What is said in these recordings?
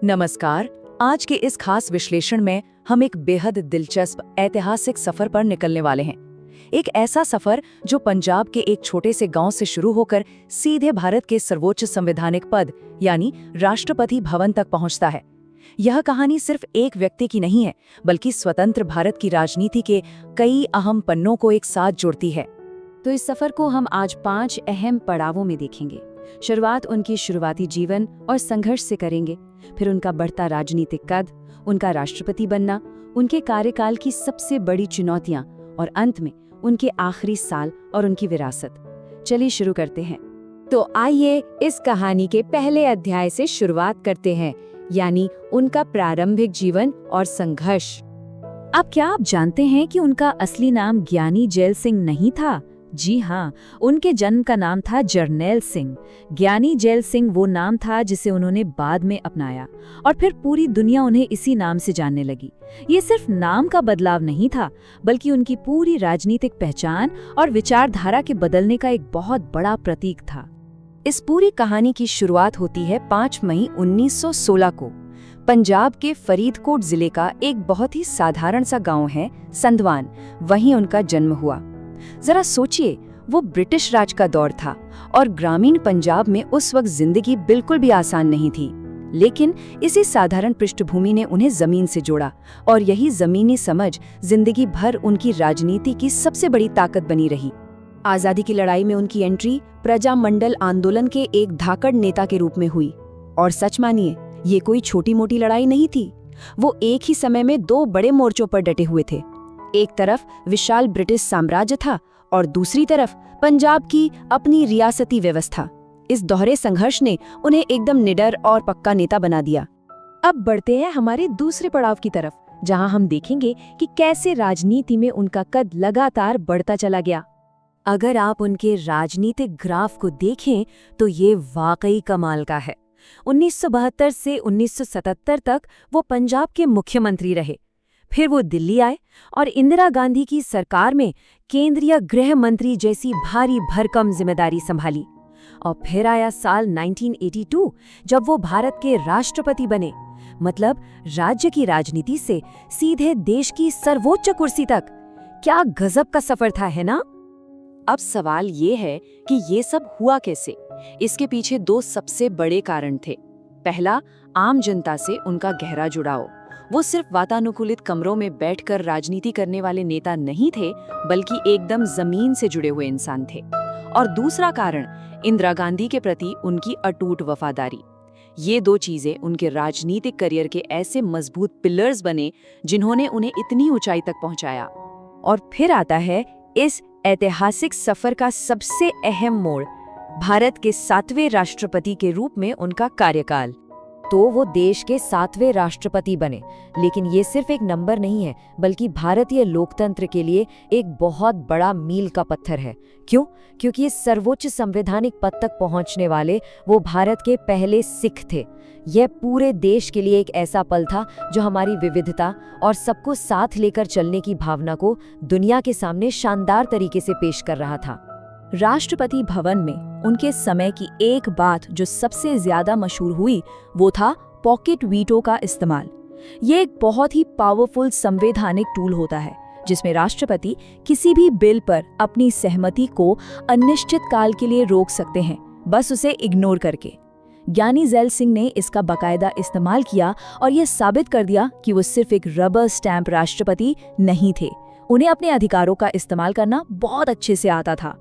नमस्कार। आज के इस खास विश्लेषण में हम एक बेहद दिलचस्प ऐतिहासिक सफर पर निकलने वाले हैं। एक ऐसा सफर जो पंजाब के एक छोटे से गांव से शुरू होकर सीधे भारत के सर्वोच्च संवैधानिक पद यानी राष्ट्रपति भवन तक पहुंचता है। यह कहानी सिर्फ एक व्यक्ति की नहीं है, बल्कि स्वतंत्र भारत की राजनीति के कई अहम पन्नों को एक साथ जोड़ती है। तो इस सफर को हम आज 5 अहम पड़ावों में देखेंगे। शुरुआत उनकी शुरुआती जीवन और संघर्ष से करेंगे, फिर उनका बढ़ता राजनीतिक कद, उनका राष्ट्रपति बनना, उनके कार्यकाल की सबसे बड़ी चुनौतियां और अंत में उनके आखिरी साल और उनकी विरासत। चलिए शुरू करते हैं। तो आइए इस कहानी के पहले अध्याय से शुरुआत करते हैं, यानी उनका प्रारंभिक जीवन और संघर्ष। अब क्या आप जानते हैं कि उनका असली नाम ज्ञानी जैल सिंह नहीं था? जी हाँ, उनके जन्म का नाम था जरनैल सिंह। ज्ञानी जैल सिंह वो नाम था जिसे उन्होंने बाद में अपनाया और फिर पूरी दुनिया उन्हें इसी नाम से जानने लगी। ये सिर्फ नाम का बदलाव नहीं था, बल्कि उनकी पूरी राजनीतिक पहचान और विचारधारा के बदलने का एक बहुत बड़ा प्रतीक था। इस पूरी कहानी की शुरुआत होती है 5 मई 1916 को। पंजाब के फरीदकोट जिले का एक बहुत ही साधारण सा गांव है संधवान, वहीं उनका जन्म हुआ। जरा सोचिए, वो ब्रिटिश राज का दौर था और ग्रामीण पंजाब में उस वक्त जिंदगी बिल्कुल भी आसान नहीं थी। लेकिन इसी साधारण पृष्ठभूमि ने उन्हें जमीन से जोड़ा और यही जमीनी समझ जिंदगी भर उनकी राजनीति की सबसे बड़ी ताकत बनी रही। आजादी की लड़ाई में उनकी एंट्री प्रजामंडल आंदोलन के एक धाकड़ नेता के रूप में हुई। और सच मानिए, ये कोई छोटी मोटी लड़ाई नहीं थी। वो एक ही समय में 2 बड़े मोर्चों पर डटे हुए थे। एक तरफ विशाल ब्रिटिश साम्राज्य था और दूसरी तरफ पंजाब की अपनी रियासती व्यवस्था। इस दोहरे संघर्ष ने उन्हें एकदम निडर और पक्का नेता बना दिया। अब बढ़ते हैं हमारे दूसरे पड़ाव की तरफ, जहां हम देखेंगे कि कैसे राजनीति में उनका कद लगातार बढ़ता चला गया। अगर आप उनके राजनीतिक ग्राफ को देखें तो ये वाकई कमाल का है। 1972 से 1977 तक वो पंजाब के मुख्यमंत्री रहे। फिर वो दिल्ली आए और इंदिरा गांधी की सरकार में केंद्रीय गृह मंत्री जैसी भारी भरकम जिम्मेदारी संभाली। और फिर आया साल 1982, जब वो भारत के राष्ट्रपति बने। मतलब राज्य की राजनीति से सीधे देश की सर्वोच्च कुर्सी तक। क्या गजब का सफर था, है ना? अब सवाल ये है कि ये सब हुआ कैसे? इसके पीछे 2 सबसे बड़े कारण थे। पहला, आम जनता से उनका गहरा जुड़ाव। वो सिर्फ वातानुकूलित कमरों में बैठकर राजनीति करने वाले नेता नहीं थे, बल्कि एकदम जमीन से जुड़े हुए इंसान थे। और दूसरा कारण, इंदिरा गांधी के प्रति उनकी अटूट वफादारी। ये 2 चीजें उनके राजनीतिक करियर के ऐसे मजबूत पिलर्स बने जिन्होंने उन्हें इतनी ऊंचाई तक पहुंचाया। और फिर आता है इस ऐतिहासिक सफर का सबसे अहम मोड़, भारत के 7वें राष्ट्रपति के रूप में उनका कार्यकाल। तो वो देश के 7वें राष्ट्रपति बने, लेकिन ये सिर्फ एक नंबर नहीं है, बल्कि भारतीय लोकतंत्र के लिए एक बहुत बड़ा मील का पत्थर है। क्यों? क्योंकि ये सर्वोच्च संवैधानिक पद तक पहुंचने वाले वो भारत के पहले सिख थे। यह पूरे देश के लिए एक ऐसा पल था जो हमारी विविधता और सबको साथ लेकर चलने की भावना को दुनिया के सामने शानदार तरीके से पेश कर रहा था। राष्ट्रपति भवन में उनके समय की एक बात जो सबसे ज्यादा मशहूर हुई, वो था पॉकेट वीटो का इस्तेमाल। ये एक बहुत ही पावरफुल संवैधानिक टूल होता है जिसमें राष्ट्रपति किसी भी बिल पर अपनी सहमति को अनिश्चित काल के लिए रोक सकते हैं, बस उसे इग्नोर करके। ज्ञानी जैल सिंह ने इसका बाकायदा इस्तेमाल किया और ये साबित कर दिया कि वो सिर्फ एक रबर स्टैंप राष्ट्रपति नहीं थे। उन्हें अपने अधिकारों का इस्तेमाल करना बहुत अच्छे से आता था।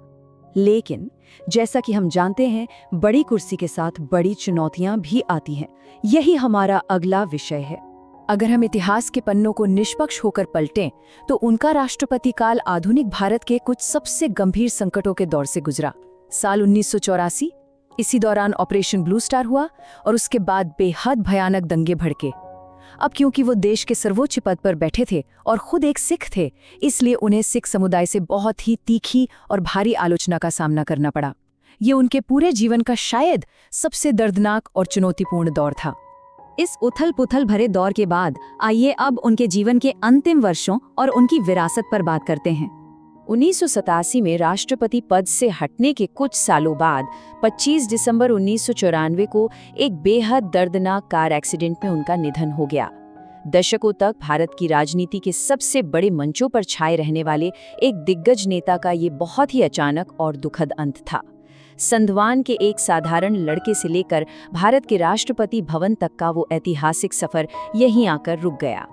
लेकिन जैसा कि हम जानते हैं, बड़ी कुर्सी के साथ बड़ी चुनौतियां भी आती हैं। यही हमारा अगला विषय है। अगर हम इतिहास के पन्नों को निष्पक्ष होकर पलटें, तो उनका राष्ट्रपति काल आधुनिक भारत के कुछ सबसे गंभीर संकटों के दौर से गुजरा। साल 1984, इसी दौरान ऑपरेशन ब्लू स्टार हुआ और उसके बाद बेहद भयानक दंगे भड़के। अब क्योंकि वो देश के सर्वोच्च पद पर बैठे थे और खुद एक सिख थे, इसलिए उन्हें सिख समुदाय से बहुत ही तीखी और भारी आलोचना का सामना करना पड़ा। ये उनके पूरे जीवन का शायद सबसे दर्दनाक और चुनौतीपूर्ण दौर था। इस उथल-पुथल भरे दौर के बाद आइए अब उनके जीवन के अंतिम वर्षों और उनकी विरासत पर बात करते हैं। 1987 में राष्ट्रपति पद से हटने के कुछ सालों बाद 25 दिसंबर 1994 को एक बेहद दर्दनाक कार एक्सीडेंट में उनका निधन हो गया। दशकों तक भारत की राजनीति के सबसे बड़े मंचों पर छाए रहने वाले एक दिग्गज नेता का ये बहुत ही अचानक और दुखद अंत था। संधवान के एक साधारण लड़के से लेकर भारत के राष्ट्रपति भवन तक का वो ऐतिहासिक सफर यहीं आकर रुक गया।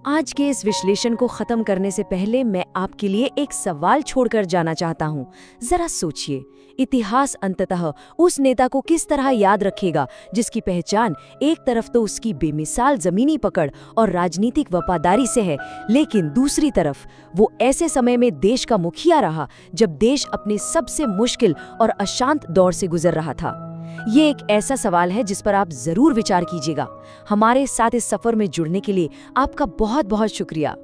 आज के इस विश्लेषण को खत्म करने से पहले मैं आपके लिए एक सवाल छोड़कर जाना चाहता हूं। जरा सोचिए, इतिहास अंततः उस नेता को किस तरह याद रखेगा जिसकी पहचान एक तरफ तो उसकी बेमिसाल जमीनी पकड़ और राजनीतिक वफादारी से है, लेकिन दूसरी तरफ वो ऐसे समय में देश का मुखिया रहा जब देश अपने सबसे मुश्किल और अशांत दौर से गुजर रहा था। ये एक ऐसा सवाल है जिस पर आप जरूर विचार कीजिएगा। हमारे साथ इस सफर में जुड़ने के लिए आपका बहुत बहुत शुक्रिया।